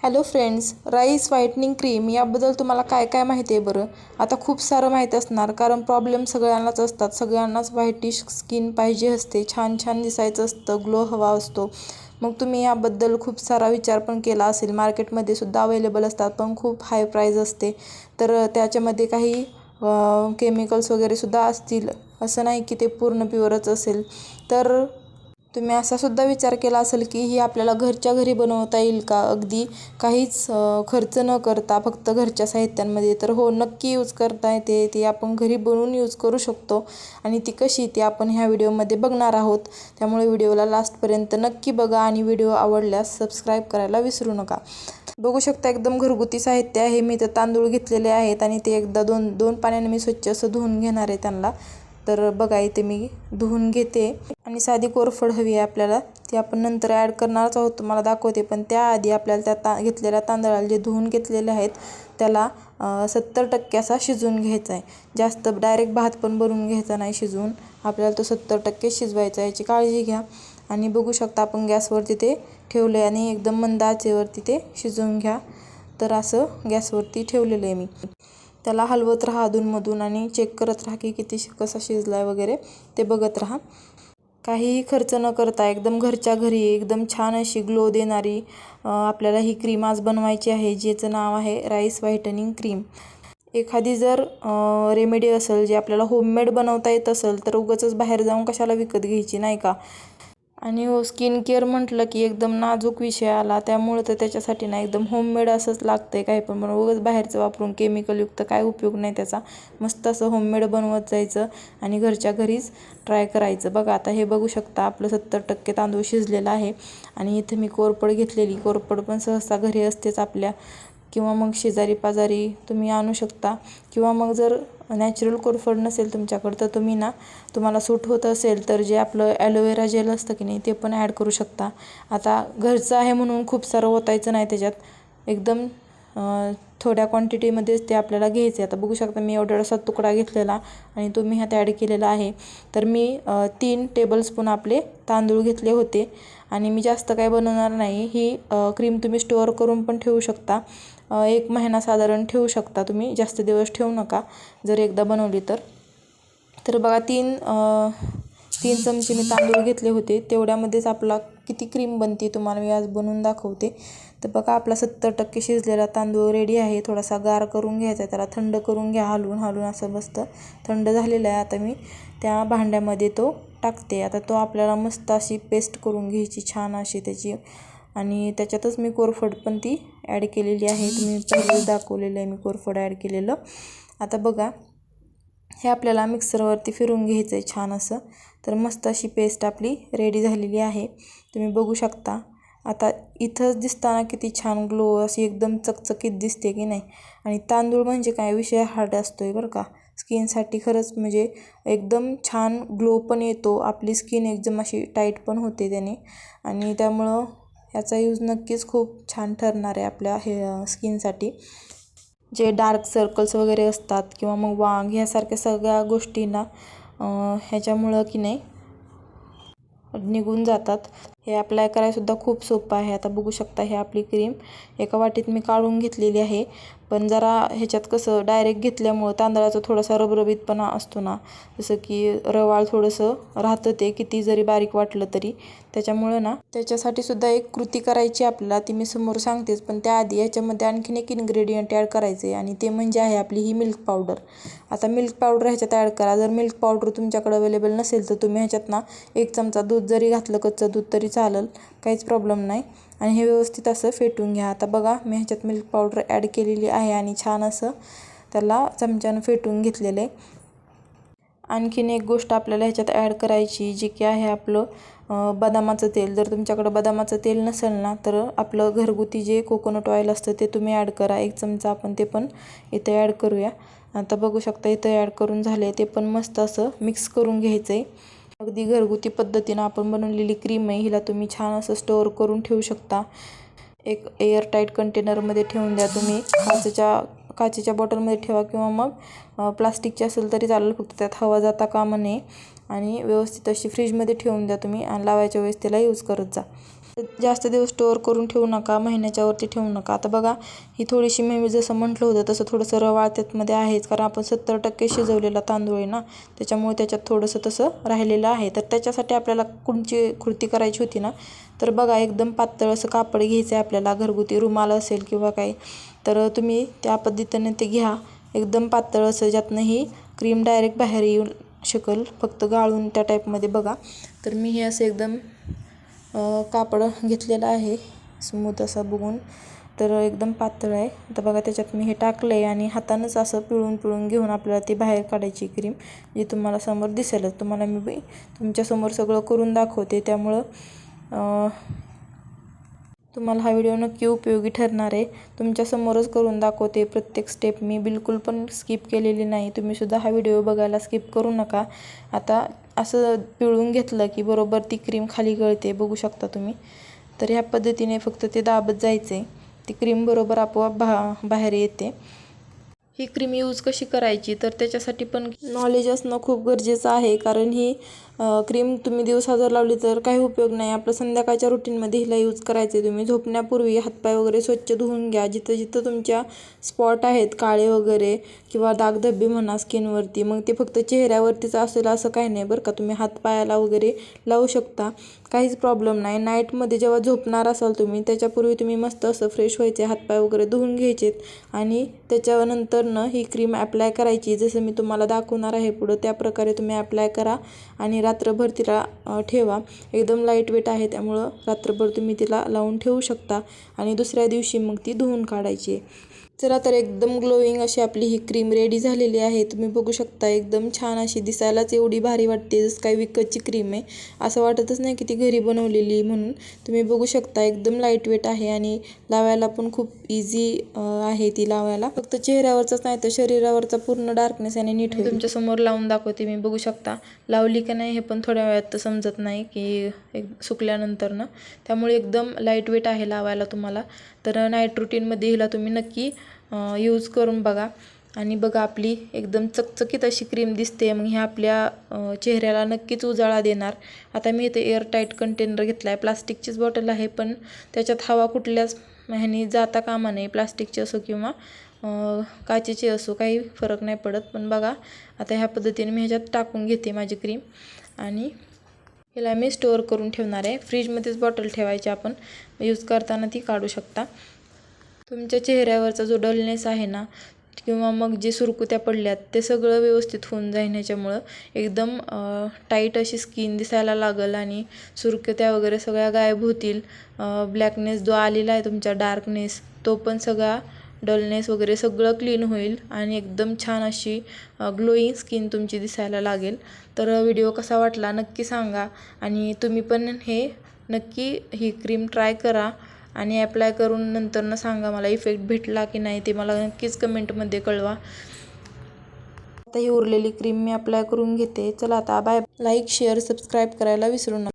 Hello friends, rice whitening cream याबद्दल तुम्हाला काय काय माहिती आहे बरं? आता खूप सारं माहीत असणार, कारण प्रॉब्लेम सगळ्यांनाच असतात. सगळ्यांनाच व्हाईटिश स्किन पाहिजे असते, छान छान दिसायचं असतं, ग्लो हवा असतो. मग तुम्ही याबद्दल खूप सारा विचार पण केला असेल. मार्केटमध्ये सुद्धा अवेलेबल असतात, पण खूप हाय प्राईज असते. तर त्याच्यामध्ये काही केमिकल्स वगैरे सुद्धा असतील, असं नाही की ते पूर्ण प्युअरच असेल. तर तुम्ही असा सुद्धा विचार केला असेल की ही आपल्याला घरच्या घरी बनवता येईल का, अगदी काहीच खर्च न करता फक्त घरच्या साहित्यांमध्ये? तर हो, नक्की यूज करता येते. ती आपण घरी बनवून यूज करू शकतो. आणि ती कशी ती आपण ह्या व्हिडिओमध्ये बघणार आहोत. त्यामुळे व्हिडिओला लास्टपर्यंत नक्की बघा आणि व्हिडिओ आवडल्यास सबस्क्राईब करायला विसरू नका. बघू शकता, एकदम घरगुती साहित्य आहे. मी तर तांदूळ घेतलेले आहेत आणि ते एकदा दोन पाण्याने मी स्वच्छ असं धुवून घेणार आहे त्यांना. तर बघा, इथे मी धुवून घेते. आणि साधी कोरफड हवी आहे आपल्याला, ती आपण नंतर ॲड करणारच आहोत, तुम्हाला दाखवते. पण त्याआधी आपल्याला त्या घेतलेल्या तांदळाला, जे धुवून घेतलेले आहेत, त्याला 70% असा शिजवून घ्यायचा आहे. जास्त डायरेक्ट भात पण बनवून घ्यायचा नाही शिजवून, आपल्याला तो 70% शिजवायचा आहे, याची काळजी घ्या. आणि बघू शकता, आपण गॅसवरती ते ठेवले आणि एकदम मंद आचेवरती ते शिजवून घ्या. तर असं गॅसवरती ठेवलेलं आहे मी. त्याला हलवत राहा अधूनमधून आणि चेक करत राहा की किती कसा शिजला आहे वगैरे, ते बघत राहा. काहीही खर्च न करता एकदम घरच्या घरी एकदम छान अशी ग्लो देणारी आपल्याला ही क्रीम आज बनवायची आहे, ज्याचं नाव आहे राईस व्हाईटनिंग क्रीम. एखादी जर रेमेडी असेल, जे आपल्याला होममेड बनवता येत असेल, तर उगाचच बाहेर जाऊन कशाला विकत घ्यायची, नाही का? आणि हो, स्किन केअर म्हटलं की एकदम नाजूक विषय आला, त्यामुळे तर त्याच्यासाठी ना एकदम होममेड असंच लागतं आहे. काही पण उगाच बाहेरचं वापरून केमिकलयुक्त काय उपयोग नाही त्याचा. मस्त असं होममेड बनवत जायचं आणि घरच्या घरीच ट्राय करायचं. बघा, आता हे बघू शकता, आपलं 70% तांदूळ शिजलेला आहे. आणि इथे मी कोरफड घेतलेली. कोरफड पण सहसा घरी असतेच आपल्या, किंवा मग शेजारी पाजारी तुम्ही आणू शकता. किंवा मग जर नॅचरल कोरफड नसेल तुमच्याकडं, तर तुम्हाला सूट होत असेल तर जे आपलं ॲलोवेरा जेल असतं की नाही, ते पण ॲड करू शकता. आता घरचं आहे म्हणून खूप सारं ओतायचं नाही त्याच्यात, एकदम थोड्या क्वांटिटीमध्येच ते आपल्याला घ्यायचे. आता बघू शकता, मी एवढासा तुकडा घेतलेला आणि तो मी ह्यात ॲड केलेला आहे. तर मी 3 टेबलस्पून आपले तांदूळ घेतले होते. आणि मी जास्त काय बनवणार नाही. ही क्रीम तुम्ही स्टोअर करून पण ठेवू शकता. 1 महिना साधारण ठेवू शकता तुम्ही, जास्त दिवस ठेवू नका जर एकदा बनवली तर. तर बघा, 3 चमचे मी तांदूळ घेतले होते. तेवढ्यामध्येच आपला किती क्रीम बनते तुम्हाला मी आज बनवून दाखवते. तर बघा, आपला 70% शिजलेला तांदूळ रेडी आहे. थोडासा गार करून घ्यायचा आहे, त्याला थंड करून घ्या, हलवून असं मस्त थंड झालेला आहे. आता मी त्या भांड्यामध्ये तो टाकते. आता तो आपल्याला मस्त अशी पेस्ट करून घ्यायची, छान अशी त्याची. आणि त्याच्यातच मी कोरफड पण ती ॲड केलेली आहे. तुम्ही पहिले दाखवलेलं आहे मी कोरफड ॲड केलेलं. आता बघा, हे आपल्याला मिक्सरवरती फिरून घ्यायचं आहे छान असं. तर मस्त अशी पेस्ट आपली रेडी झालेली आहे, तुम्ही बघू शकता. आता इथंच दिसताना किती छान ग्लो अशी एकदम चकचकीत दिसते की नाही. आणि तांदूळ म्हणजे काय, विषय हार्ड असतो आहे बरं का. स्किनसाठी खरंच म्हणजे एकदम छान ग्लो पण येतो. आपली स्किन एकदम अशी टाईट पण होते त्याने. आणि त्यामुळं याचा यूज नक्कीच खूप छान ठरणार आहे आपल्या स्किनसाठी. जे डार्क सर्कल्स वगैरे असतात किंवा मग वांग ह्यासारख्या सगळ्या गोष्टींना ह्याच्यामुळं की नाही निघून जातात. हे अप्लाय करायसुद्धा खूप सोपं आहे. आता बघू शकता, हे आपली क्रीम एका वाटीत मी काढून घेतलेली आहे. पण जरा ह्याच्यात कसं डायरेक्ट घेतल्यामुळं तांदळाचा थोडासा रबरबीतपणा असतो ना, जसं की रवाळ थोडंसं राहतं ते, किती जरी बारीक वाटलं तरी. त्याच्यामुळं ना, त्याच्यासाठी सुद्धा एक कृती करायची आपल्याला, ती मी समोर सांगतेच. पण त्याआधी याच्यामध्ये आणखीन एक इन्ग्रेडियंट ॲड करायचे, आणि ते म्हणजे आहे आपली ही मिल्क पावडर. आता मिल्क पावडर ह्याच्यात ॲड करा. जर मिल्क पावडर तुमच्याकडे अवेलेबल नसेल, तर तुम्ही ह्याच्यात ना 1 चमचा दूध जरी घातलं, कच्चं दूध, तरी चालेल, काहीच प्रॉब्लेम नाही. आणि हे व्यवस्थित असं फेटून घ्या. आता बघा, मी ह्याच्यात मिल्क पावडर ॲड केलेली आहे आणि छान असं त्याला चमच्यानं फेटून घेतलेलं आहे. आणखीन एक गोष्ट आपल्याला ह्याच्यात ॲड करायची, जी की आहे आपलं बदामाचं तेल. जर तुमच्याकडं बदामाचं तेल नसेल ना, तर आपलं घरगुती जे कोकोनट ऑइल असतं ते तुम्ही ॲड करा. 1 चमचा आपण ते पण इथे ॲड करूया. आता बघू शकता, इथं ॲड करून झाले. ते पण मस्त असं मिक्स करून घ्यायचं आहे. अगदी घरगुती पद्धतीनं आपण बनवलेली क्रीम आहे. हिला तुम्ही छान असं स्टोअर करून ठेवू शकता. एक एअरटाईट कंटेनरमध्ये ठेवून द्या तुम्ही. काचेच्या बॉटलमध्ये ठेवा, किंवा मग प्लास्टिकची असेल तरी चालेल, फक्त त्यात हवा जाता कामा नये. आणि व्यवस्थित अशी फ्रीजमध्ये ठेवून द्या तुम्ही, आणि लावायच्या वेळेस त्याला यूज करत जा. जास्त दिवस स्टोअर करून ठेवू नका, महिन्याच्यावरती ठेवू नका. आता बघा ही थोडीशी मी जसं म्हटलं होतं तसं थोडंसं रवाळ त्यातमध्ये आहेच, कारण आपण 70% शिजवलेला तांदूळ आहे ना, त्याच्यामुळे त्याच्यात थोडंसं तसं राहिलेलं आहे. तर त्याच्यासाठी आपल्याला कृती करायची होती ना, तर बघा एकदम पातळ असं कापड घ्यायचं आहे आपल्याला, घरगुती रुमाल असेल किंवा काही, तर तुम्ही त्या पद्धतीने ते घ्या. एकदम पातळ असं, ज्यातनं ही क्रीम डायरेक्ट बाहेर येऊ शकेल, फक्त गाळून त्या टाईपमध्ये बघा. तर मी हे असं एकदम कापड घेतलेलं आहे स्मूथ असं बघून, तर एकदम पातळ आहे. आता बघा त्याच्यात मी हे टाकलं आहे आणि हातानंच असं पिळून घेऊन आपल्याला ती बाहेर काढायची क्रीम, जी तुम्हाला समोर दिसेलच. तुम्हाला मी तुमच्यासमोर सगळं करून दाखवते, त्यामुळं तुम्हाला हा व्हिडिओ नक्की उपयोगी ठरणार आहे. तुमच्यासमोरच करून दाखवते प्रत्येक स्टेप, मी बिलकुल पण स्किप केलेली नाही. तुम्हीसुद्धा हा व्हिडिओ बघायला स्किप करू नका. आता असं पिळून घेतलं की बरोबर ती क्रीम खाली गळते, बघू शकता तुम्ही. तर ह्या पद्धतीने फक्त ते दाबत जायचे, ती क्रीम बरोबर आपोआप बाहेर येते. ही क्रीम यूज कशी करायची, तर त्याच्यासाठी पण नॉलेज असणं खूप गरजेचं आहे, कारण ही क्रीम तुम्ही दिवसा जर लावली तर काही उपयोग नाही. आपलं संध्याकाळच्या रुटीनमध्ये हिला यूज करायचे. तुम्ही झोपण्यापूर्वी हातपाय वगैरे स्वच्छ धुवून घ्या. जिथं जिथं तुमच्या स्पॉट आहेत काळे वगैरे किंवा दागधब्बे म्हणा स्किनवरती, मग ते फक्त चेहऱ्यावरतीच असेल असं काही नाही बरं का. तुम्ही हातपायाला वगैरे लावू शकता, काहीच प्रॉब्लेम नाही. नाईटमध्ये जेव्हा झोपणार असाल तुम्ही, त्याच्यापूर्वी तुम्ही मस्त असं फ्रेश व्हायचे, हातपाय वगैरे धुवून घ्यायचेत आणि त्याच्यानंतरनं ही क्रीम ॲप्लाय करायची. जसं मी तुम्हाला दाखवणार आहे पुढं, त्या प्रकारे तुम्ही ॲप्लाय करा आणि रात्रभर तिला ठेवा. एकदम लाईट वेट आहे, त्यामुळं रात्रभर तुम्ही तिला लावून ठेवू शकता आणि दुसऱ्या दिवशी मग ती धुवून काढायची. चला तर एकदम ग्लोईंग अशी आपली ही क्रीम रेडी झालेली आहे. तुम्ही बघू शकता एकदम छान अशी, दिसायलाच एवढी भारी वाटते, जसं काही विकतची क्रीम आहे असं वाटतच नाही की ती घरी बनवलेली म्हणून. तुम्ही बघू शकता एकदम लाईट वेट आहे आणि लावायला पण खूप इझी आहे ती लावायला. फक्त चेहऱ्यावरचाच नाही तर शरीरावरचा पूर्ण डार्कनेस आणि नीट होईल. तुमच्यासमोर लावून दाखवते मी, बघू शकता. लावली का नाही हे पण थोड्या वेळात तर समजत नाही की सुकल्यानंतरनं, त्यामुळे एकदम लाईट वेट आहे लावायला तुम्हाला. तर नाईट रुटीनमध्ये हिला तुम्ही नक्की यूज करून बघा. आणि बघा आपली एकदम चकचकीत अशी क्रीम दिसते. मग ही आपल्या चेहऱ्याला नक्कीच उजाळा देणार. आता मी इथे एअरटाईट कंटेनर घेतला आहे, प्लास्टिकचीच बॉटल आहे, पण त्याच्यात हवा कुठल्याच ह्यानी जाता कामा नये. प्लास्टिकची असो किंवा काचेची असो, काही फरक नाही पडत. पण बघा आता ह्या पद्धतीने मी ह्याच्यात टाकून घेते माझी क्रीम आणि हिला मी स्टोअर करून ठेवणार आहे. फ्रीजमध्येच बॉटल ठेवायची, आपण यूज करताना ती काढू शकता. तुमच्या चेहऱ्यावरचा जो डलनेस आहे ना, किंवा मग जे सुरकुत्या पडल्यात ते सगळं व्यवस्थित होऊन जाईल. ह्याच्यामुळं एकदम टाईट अशी स्किन दिसायला लागल आणि सुरकुत्या वगैरे सगळ्या गायब होतील. ब्लॅकनेस जो आलेला आहे तुमचा, डार्कनेस, तो पण सगळा, डलनेस वगैरे सगळं क्लीन होईल आणि एकदम छान अशी ग्लोईंग स्किन तुमची दिसायला लागेल. तर व्हिडिओ कसा वाटला नक्की सांगा आणि तुम्ही पण हे नक्की ही क्रीम ट्राय करा आणि ॲप्लाय करून नंतरनं सांगा मला इफेक्ट भेटला की नाही, ते मला नक्कीच कमेंटमध्ये कळवा. आता ही उरलेली क्रीम मी अप्लाय करून घेते. चला आता बाय. लाईक, शेअर, सबस्क्राईब करायला विसरू नका.